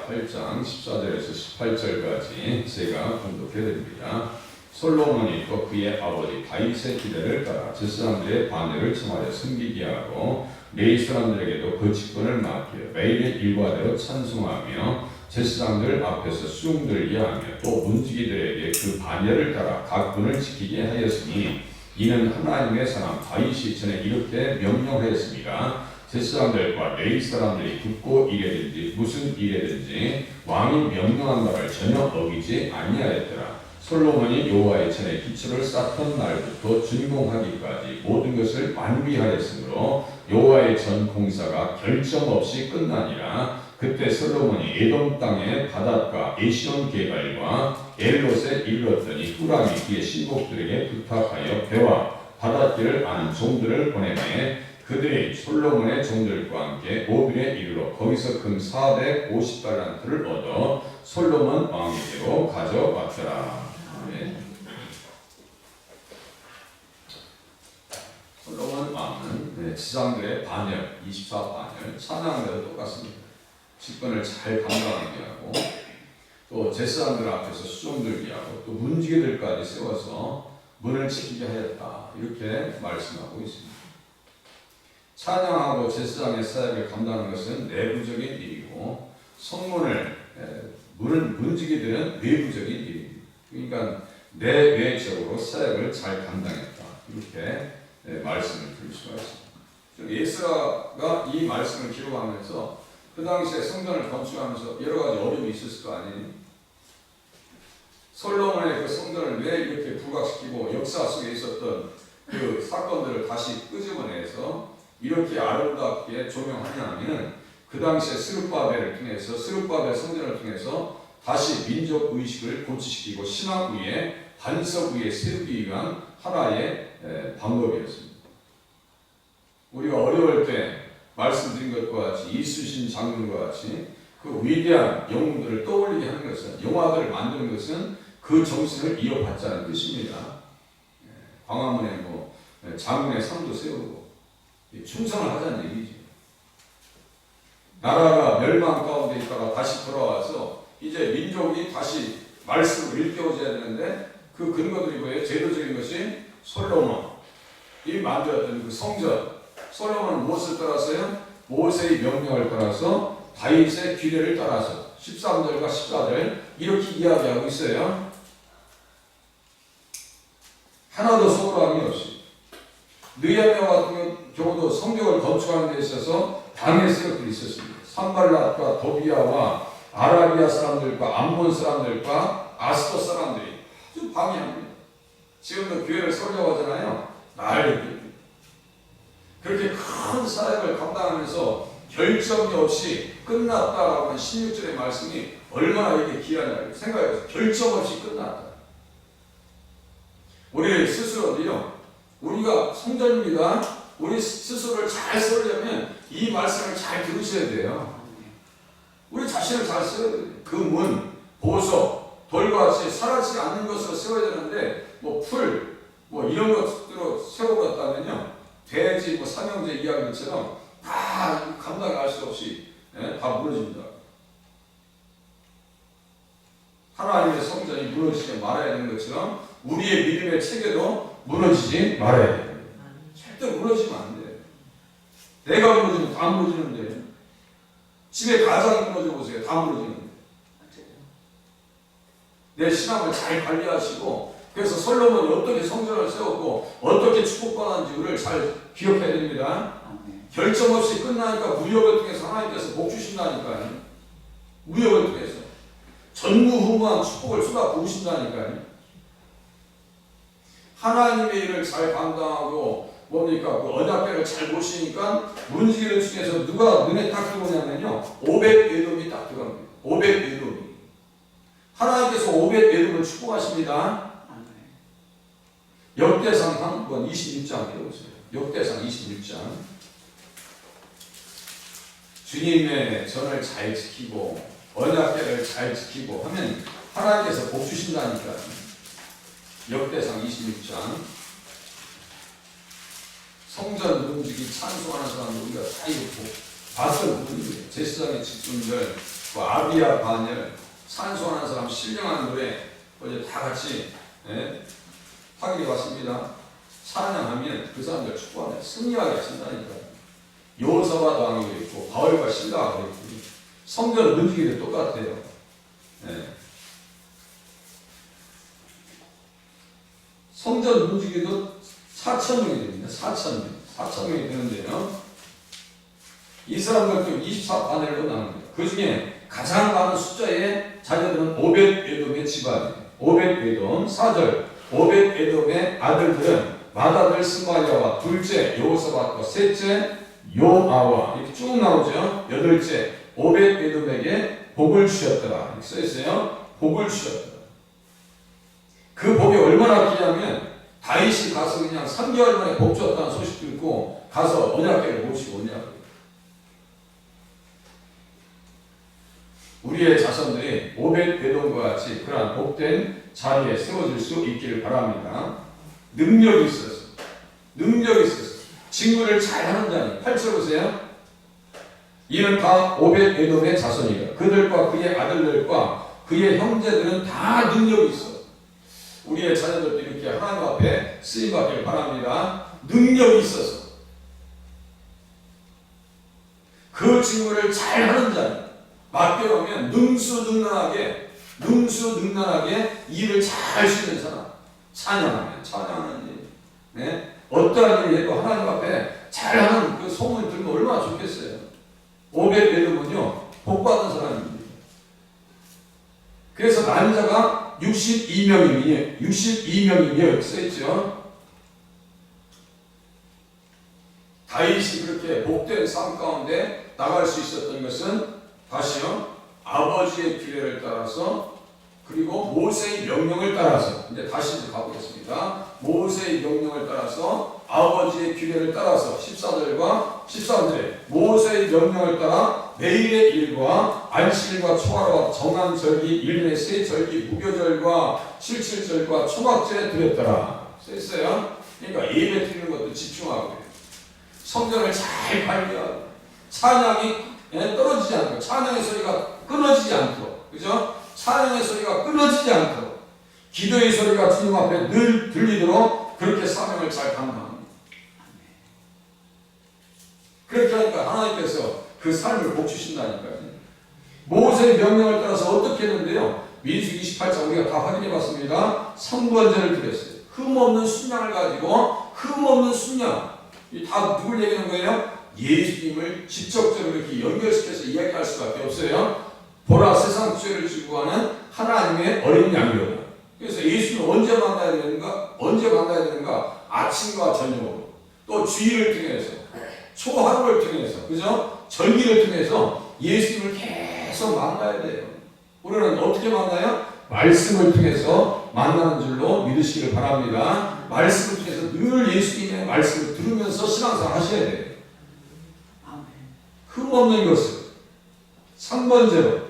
8장 14절에서 18절까지 제가 공독해드립니다. 솔로몬이 또 그의 아버지 다윗의 기대를 따라 제 사람들의 반역을 청하여 섬기게 하고 레위 사람들에게도 그 직분을 맡겨 매일의 일과대로 찬송하며 제 사람들 앞에서 수종들게 하며 또 문지기들에게 그 반열을 따라 각 군을 지키게 하였으니 이는 하나님의 사람 다윗이 전에 이렇게 명령하였습니다. 제 사람들과 레위 사람들이 듣고 이래든지 무슨 일에든지 왕이 명령한 말을 전혀 어기지 아니하였더라. 솔로몬이 여호와의 전에 기초를 쌓던 날부터 준공하기까지 모든 것을 완비하였으므로 여호와의 전 공사가 결점 없이 끝나니라. 그때 솔로몬이 에돔 땅의 바닷가 에시온 게발과 엘롯에 이르렀더니 후람이 그의 신복들에게 부탁하여 배와 바닷길을 아는 종들을 보내매 그들이 솔로몬의 종들과 함께 오빌에 이르러 거기서 금 450달란트를 얻어 솔로몬 왕에게로 가져왔더라. 네. 솔로몬 왕은 지상들의 반열, 24반열, 찬양대로 똑같습니다. 직분을 잘 감당하게 하고 또 제사장들 앞에서 수종들게 하고 또 문지기들까지 세워서 문을 지키게 하였다. 이렇게 말씀하고 있습니다. 찬양하고 제사장의 사역을 감당하는 것은 내부적인 일이고 성문을 문지기들은 외부적인 일입니다. 그러니까 내외적으로 사역을 잘 감당했다. 이렇게 말씀을 드릴 수가 있습니다. 예스라가 이 말씀을 기록하면서 그 당시에 성전을 건축하면서 여러 가지 어려움이 있었을 거 아니에요. 솔로몬의 그 성전을 왜 이렇게 부각시키고 역사 속에 있었던 그 사건들을 다시 끄집어내서 이렇게 아름답게 조명하냐 하면 그 당시에 스룹바벨을 통해서 스룹바벨 성전을 통해서 다시 민족 의식을 고취시키고 신학 위에 반석 위에 세우기 위한 하나의 방법이었습니다. 우리가 어려울 때 말씀드린 것과 같이 이순신 장군과 같이 그 위대한 영웅들을 떠올리게 하는 것은 영화들을 만드는 것은 그 정신을 이어받자는 뜻입니다. 광화문에 장군의 상도 세우고 충성을 하자는 얘기죠. 나라가 멸망 가운데 있다가 다시 돌아와서 이제 민족이 다시 말씀을 일깨워줘야 되는데 그 근거들이 뭐예요? 제도적인 것이 솔로몬이 만들었던 그 성전. 솔로몬은 무엇을 따라서요? 모세의 명령을 따라서 다윗의 규례를 따라서 13절과 14절 이렇게 이야기하고 있어요. 하나도 소홀함이 없이 느헤미야 같은 경우도 성벽을 건축하는 데 있어서 방해 세력들이 있었습니다. 산발랏과 도비아와 아라비아 사람들과 암몬 사람들과 아스도 사람들이 아주 방해합니다. 지금도 교회를 설교하잖아요. 난리. 그렇게 큰 사역을 감당하면서 결점이 없이 끝났다라고 하는 16절의 말씀이 얼마나 이게 귀하냐 생각해보세요. 결점 없이 끝났다. 우리 스스로도요. 우리가 성전입니다. 우리 스스로를 잘 쓰려면 이 말씀을 잘 들으셔야 돼요. 우리 자신을 잘 써야 돼요. 그 문, 보석, 돌같이 사라지지 않는 것으로 세워야 되는데 풀, 이런 것으로 세워버렸다면요. 돼지, 삼형제 이야기처럼 다 감당할 수 없이 다 무너집니다. 하나님의 성전이 무너지지 말아야 되는 것처럼 우리의 믿음의 체계도 무너지지 말아야 돼요. 절대 무너지면 안 돼요. 내가 무너지면 다 무너지는데 집에 가장이 무너져 보세요. 다 무너지는데 내 신앙을 잘 관리하시고 그래서 솔로몬이 어떻게 성전을 세웠고 어떻게 축복받았는지를 잘 기억해야 됩니다. 결점 없이 끝나니까 무역을 통해서 하나님께서 복 주신다니까요. 무역을 통해서 전무후무한 축복을 쏟아 부으신다니까요. 하나님의 일을 잘 감당하고 그 언약궤를 잘 모시니까 문지기를 중에서 누가 눈에 딱 들어오냐면요. 오벳에돔이 딱 들어갑니다. 오벳에돔이. 하나님께서 오벳에돔을 축복하십니다. 역대상 한번 26장 해보세요. 역대상 26장. 주님의 전을 잘 지키고 언약궤를 잘 지키고 하면 하나님께서 복 주신다니까. 역대상 26장. 성전 문지기 찬송하는 사람들 우리가 다 이렇고 봤던 부분이에요. 제사장의 직분들 그 아비야 반열, 찬송하는 사람, 신령한 노래 어제 다 같이 하기로 왔습니다. 찬양하면 그 사람들 축복하면 승리하게 하신다니까. 여호사밧 왕이 그랬고 바울과 실라가 그랬고 성전 문지기도 똑같아요. 성전 문지기도 4,000명이 됩니다. 4,000명이 되는데요. 이 사람들도 24반열로 나눕니다. 그 중에 가장 많은 숫자의 자녀들은 오벳에돔의 집안이에요. 오벳에돔 4절. 오벳에돔의 아들들은 맏아들 스마야와 둘째 여호사밧과 셋째 요아와 이렇게 쭉 나오죠. 여덟째 오벳에돔에게 복을 주셨더라. 이렇게 써있어요. 복을 주셨더라. 그 복이 얼마나 기냐면 다윗이 가서 그냥 3개월 만에 복 줬다는 소식 듣고 가서 언약궤를 모시고 오냐고요. 우리의 자손들이 오벳에돔과 같이 그러한 복된 자리에 세워질 수 있기를 바랍니다. 능력이 있어서 직무를 잘하는 자니 8절 보세요. 이는 다 오벳에돔의 자손이라. 그들과 그의 아들들과 그의 형제들은 다 능력이 있어. 우리의 자녀들도 이렇게 하나님 앞에 쓰임받기를 바랍니다. 능력이 있어서 그 직무를 잘하는 자니 맞대로면 능수능란하게 일을 잘 할 수 있는 사람. 찬양하는 일. 어떠한 일을 해도 하나님 앞에 잘하는 그 소문이 들면 얼마나 좋겠어요. 오벳에돔은요 복받은 사람입니다. 그래서 난자가 62명이며 써있죠. 다윗이 그렇게 복된 삶 가운데 나갈 수 있었던 것은 다시요 아버지의 규례를 따라서 그리고 모세의 명령을 따라서 이제 다시 가보겠습니다. 모세의 명령을 따라서 아버지의 규례를 따라서 14절과 13절에 모세의 명령을 따라 매일의 일과 안식일과 초하루와 정한 절기 1년의 세 절기 무교절과 77절과 초막절에 드렸더라. 써있어요. 그러니까 예배 드리는 것도 집중하고 성전을 잘 관리하고 찬양이 떨어지지 않고 찬양의 소리가 끊어지지 않도록 그죠? 찬양의 소리가 끊어지지 않도록 기도의 소리가 주님 앞에 늘 들리도록 그렇게 사명을 잘 감당합니다. 그렇게 하니까 하나님께서 그 삶을 복 주신다니까요. 모세의 명령을 따라서 어떻게 했는데요. 민수기 28장 우리가 다 확인해 봤습니다. 성번제를 드렸어요. 흠없는 순양을 가지고 흠없는 순양 다 누굴 얘기하는 거예요? 예수님을 직접적으로 이렇게 연결시켜서 이야기할 수밖에 없어요. 보라 세상 죄를 지고 가는 하나님의 어린 양이로다. 그래서 예수님을 언제 만나야 되는가? 아침과 저녁으로 또 주일을 통해서 초하루를 통해서 그죠? 절기를 통해서 예수님을 계속 만나야 돼요. 우리는 어떻게 만나요? 말씀을 통해서 만나는 줄로 믿으시길 바랍니다. 말씀을 통해서 늘 예수님의 말씀을 들으면서 신앙생활 하셔야 돼요. 흠없는 것을 3번째로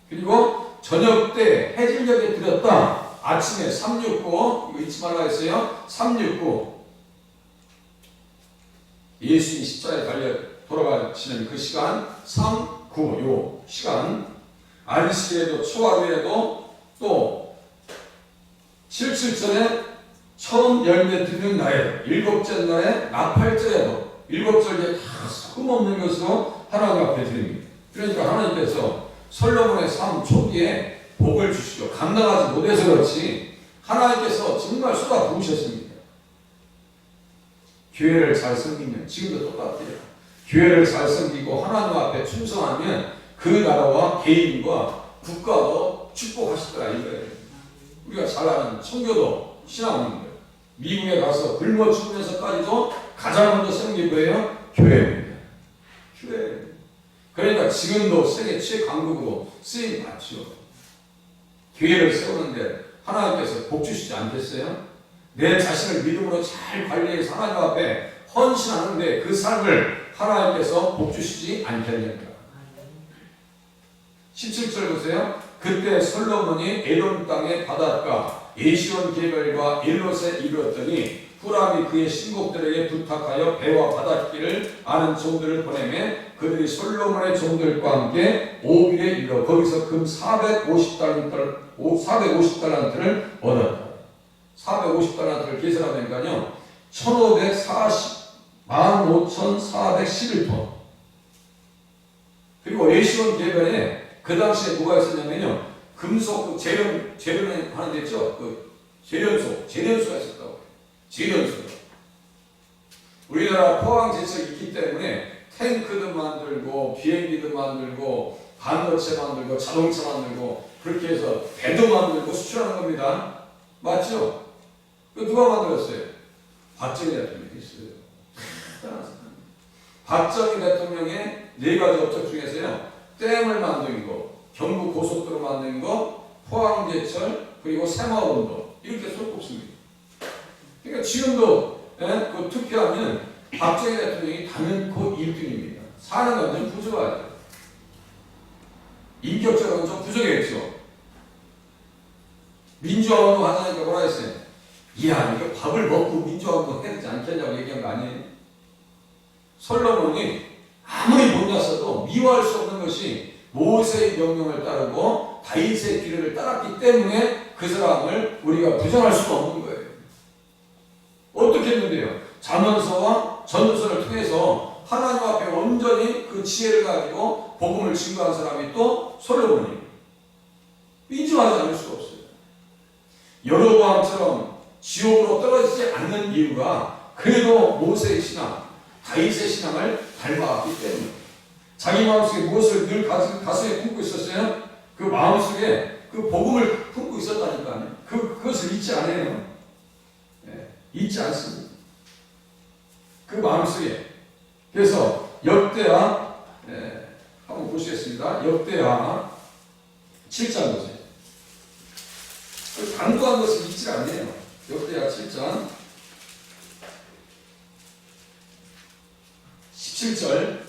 그리고 저녁 때 해질녘에 드렸다. 아침에 369 이거 잊지 말라 했어요. 369 예수님이 십자가에 달려 돌아가시는 그 시간 3,9 요 시간 안식일에도 초하루에도 또 77절에 처음 열매 드는 날에 일곱째 날에 나팔절에도 일곱절에 다 흠없는 것으로 하나님 앞에 드립니다. 그러니까 하나님께서 솔로몬의 삶 초기에 복을 주시고 감당하지 못해서 그렇지 하나님께서 정말 쏟아 부으셨습니다. 교회를 잘 섬기면 지금도 똑같아요. 교회를 잘 섬기고 하나님 앞에 충성하면 그 나라와 개인과 국가도 축복하시더라 이거예요. 우리가 잘 아는 청교도 신앙입니다. 미국에 가서 굶어 죽으면서까지도 가장 먼저 섬길 거예요. 교회입니다. 교회. 그러니까 지금도 세계 최강국으로 쓰임 받죠. 교회를 세우는데 하나님께서 복 주시지 않겠어요? 내 자신을 믿음으로 잘 관리해서 하나님 앞에 헌신하는데 그 삶을 하나님께서 복 주시지 않겠는가? 17절 보세요. 그때 솔로몬이 에돔 땅의 바닷가 에시온 개별과 엘롯에 이르렀더니 후람이 그의 신복들에게 부탁하여 배와 바닷길을 아는 종들을 보내매 그들이 솔로몬의 종들과 함께 오빌에 이르러 거기서 금 450달란트를 얻었다. 450달란트를 계산하니까요 15,411톤. 그리고 에시온 개변에 그 당시에 뭐가 있었냐면요 금속 재련을 하는 데 있죠. 재련소가 있었다고. 재련소. 우리나라 포항 제철이 있기 때문에 탱크도 만들고 비행기도 만들고 반도체 만들고 자동차 만들고 그렇게 해서 배도 만들고 수출하는 겁니다. 맞죠? 그 누가 만들었어요? 박정희 대통령이 있어요. 박정희 대통령의 4가지 업적 중에서요 댐을 만든 거, 경부 고속도로 만든 거, 포항 제철, 그리고 새마을운동 이렇게 손꼽습니다. 그러니까 지금도 그 투표하면 박정희 대통령이 단연코 1등입니다. 사는 건 좀 부족하죠. 인격적으로는 좀 부족했죠. 민주화운동 하자니까 뭐라 했어요? 이야, 이거 밥을 먹고 민주화운동 해야 되지 않겠냐고 얘기한 거 아니에요? 솔로몬이 아무리 못났어도 미워할 수 없는 것이 모세의 명령을 따르고 다윗의 길을 따랐기 때문에 그 사람을 우리가 부정할 수가 없는 거예요. 어떻게 했는데요? 잠언서와 전도서를 통해서 하나님 앞에 온전히 그 지혜를 가지고 복음을 증거한 사람이 또 솔로몬이에요. 인정하지 않을 수가 없어요. 여로보암처럼 지옥으로 떨어지지 않는 이유가 그래도 모세의 신앙, 다윗의 신앙을 닮아왔기 때문에 자기 마음속에 무엇을 늘 가슴에 품고 있었어요? 그 마음속에 그 복음을 품고 있었다니까요. 그것을 잊지 않아요. 잊지 않습니다. 그 마음속에. 그래서 역대하 한번 보시겠습니다. 역대하 7장 보세요. 강조한 것을 잊지 않네요. 역대하 7장 17절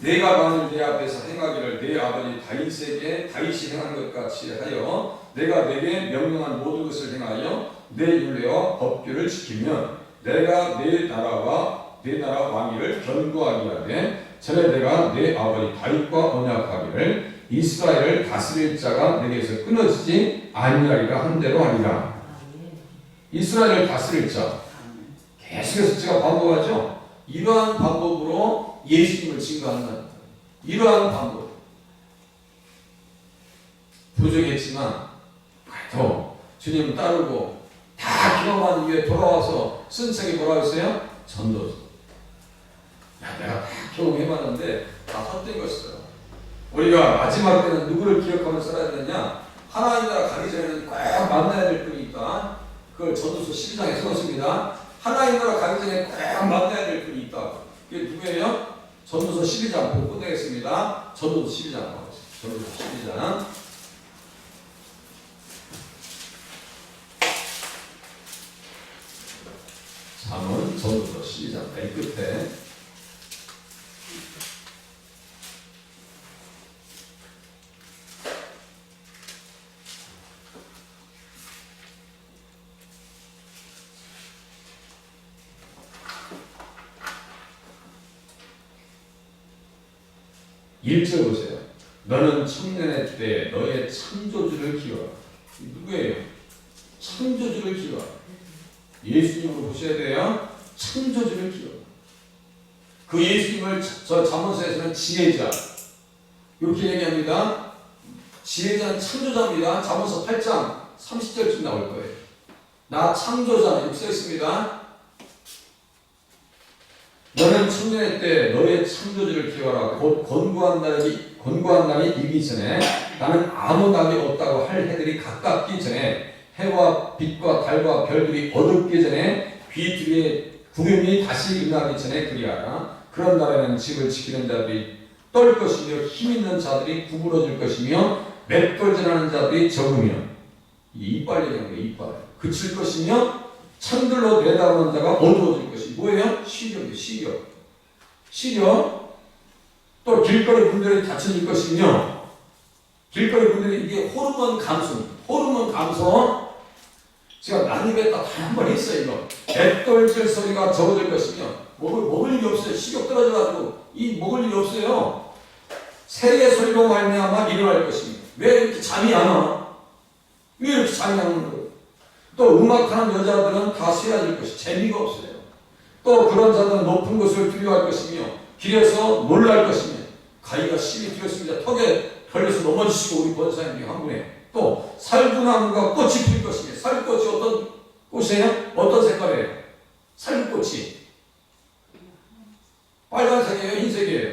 내가 만일 내 앞에서 행하기를 내 아버지 다윗에게 다윗이 행한 것 같이 하여 내가 내게 명령한 모든 것을 행하여 내 율례와 법규를 지키면 내가 내 나라 왕위를 견고하게 하되 전에 내가 내 아버지 다윗과 언약하기를 이스라엘을 다스릴 자가 내게서 끊어지지 아니하리라 한 대로 하리라. 이스라엘을 다스릴 자 계속해서 제가 반복하죠. 이러한 방법으로 예수님을 증거한다. 이러한 방법. 부족했지만 그래도 주님 따르고 다 경험한 이후에 돌아와서 쓴 책이 뭐라고 했어요? 전도서. 야, 내가 다 경험해봤는데 다 헛된 것이다. 우리가 마지막 때는 누구를 기억하며 살아야 되느냐? 하나님 나라 가기 전에는 꼭 만나야 될 분이 있다. 그걸 전도서 12장에 써놓습니다. 하나님 나라 가기 전에 꼭 만나야 될 분이 있다. 그게 누구예요? 전도서 12장 보고 끝내겠습니다. 전도서 12장 나오겠습니다. 전도서 12장. 잠언 전도서 12장 맨 끝에 일절 보세요. 너는 청년의 때 너의 창조주를 기워라. 누구예요? 창조주를 기워라. 예수님으로 보셔야 돼요. 창조주를 기워라. 그 예수님을 저 잠언서에서는 지혜자 이렇게 얘기합니다. 지혜자는 창조자입니다. 잠언서 8장 30절쯤 나올 거예요. 나 창조자 이렇게 써 있습니다. 너는 청년의 때 너의 창조주를 기워라. 곧 권고한 날이 이기 전에 나는 아무 낙이 없다고 할 해들이 가깝기 전에 해와 빛과 달과 별들이 어둡기 전에 비둘기의 구름이 다시 임하기 전에 그리하라. 그런 날에는 집을 지키는 자들이 떨 것이며 힘 있는 자들이 구부러질 것이며 맷돌질하는 자들이 적으며 이빨 얘기하는 거예요. 이빨 그칠 것이며 창들로 내다보는 자가 어두워질 것이 뭐예요? 시력이에요. 시력. 또 길거리 분들이 닫혀질 것이며 길거리 분들이 이게 호르몬 감소 제가 난입했다 한 번 했어요. 이거 애떨질 소리가 적어질 것이며 먹을 일이 없어요. 식욕 떨어져가지고 이 먹을 일이 없어요. 새의 소리로 말미암아 일어날 것이며 왜 이렇게 잠이 안 와? 왜 이렇게 잠이 안 오는 거예요? 또 음악하는 여자들은 다 쇠해질 것이 재미가 없어요. 또 그런 자들은 높은 곳을 두려워할 것이며 길에서 놀랄 것이며 가위가 심히 튀었습니다. 턱에 걸려서 넘어지시고 우리 권사님이 한 분에 또 살구나무가 꽃이 필 것이며 살구꽃이 어떤 꽃이에요? 어떤 색깔이에요? 살구꽃이 빨간색이에요? 흰색이에요?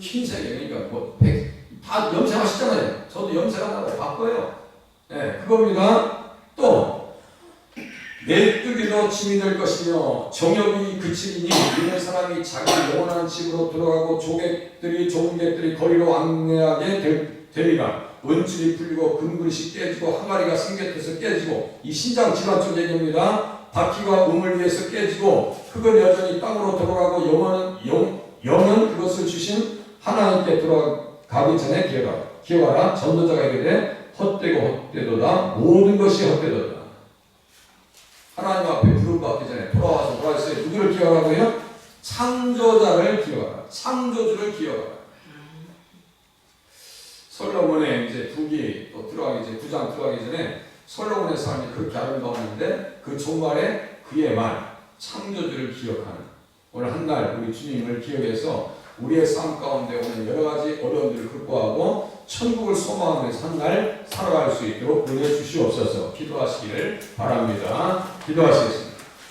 흰색이에요. 그러니까 다 염색하시잖아요. 저도 염색한다고 바꿔요. 네, 그겁니다. 또 메뚜기도 짐이 될 것이며 정욕이 그치리니 이는 사람이 자기 영원한 집으로 들어가고 종객들이 거리로 안내하게 되리라. 은줄이 풀리고 금그릇이 깨지고 항아리가 생겨서 깨지고 이 신장 질환 쪽 얘기입니다. 바퀴가 우물 위에서 깨지고 흙은 여전히 땅으로 들어가고 영은 그것을 주신 하나님께 들어가기 전에 기억하라. 전도자가 이르되 헛되고 헛되도다. 모든 것이 헛되도다. 하나님 앞에 부름받기 전에 돌아와서 뭐라 했어요? 누구를 기억하고요? 창조자를 기억하라. 창조주를 기억하라. 솔로몬의 이제 북이 또 들어가기 전에 9장 들어가기 전에 솔로몬의 삶이 그렇게 아름다웠는데 그 종말에 그의 말 창조주를 기억하는 오늘 한 날 우리 주님을 기억해서 우리의 삶 가운데 오는 여러 가지 어려움들을 극복하고 천국을 소망하면서 한 날 살아갈 수 있도록 보내주시옵소서. 기도하시기를 바랍니다. 기도하시겠습니다.